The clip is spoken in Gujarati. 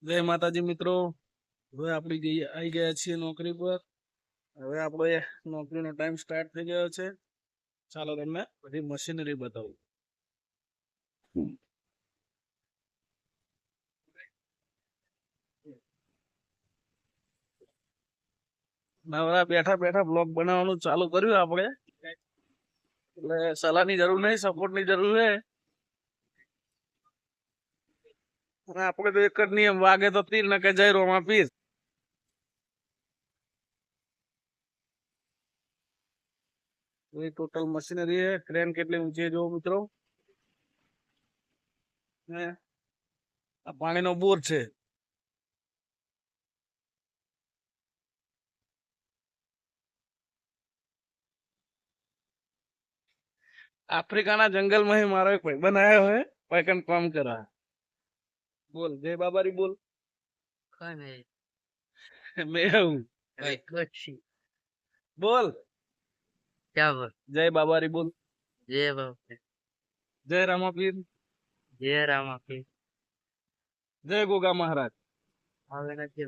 જય માતાજી મિત્રો. હવે આપણે આવી ગયા છીએ નોકરી પર. હવે આપણે નોકરીનો ટાઈમ સ્ટાર્ટ થઈ ગયો છે. ચાલો તમને બધી મશીનરી બતાવું. નવરા બેઠા બેઠા બ્લોગ બનાવવાનું ચાલુ કર્યું આપણે. એટલે સલાહની જરૂર નહીં, સપોર્ટની જરૂર છે. અને આપણે તો એક જ નિયમ, વાગે તો તીર ન કે જય રોમા પીર. એ ટોટલ મશીનરી છે. ક્રેન કેટલી ઊંચી જો મિત્રો. આ પાણીનો બોર છે. આફ્રિકાના જંગલમાં મારો એક ભાઈ બનાવ્યો હોય પાયકન કામ કરા. બોલ જય બાબારી બોલ. મેં હું બોલ क्या बोल જય બાબારી બોલ. जय बाबा જય રામાપીર. जय रामा की જય ગોગા મહારાજ. આવે નથી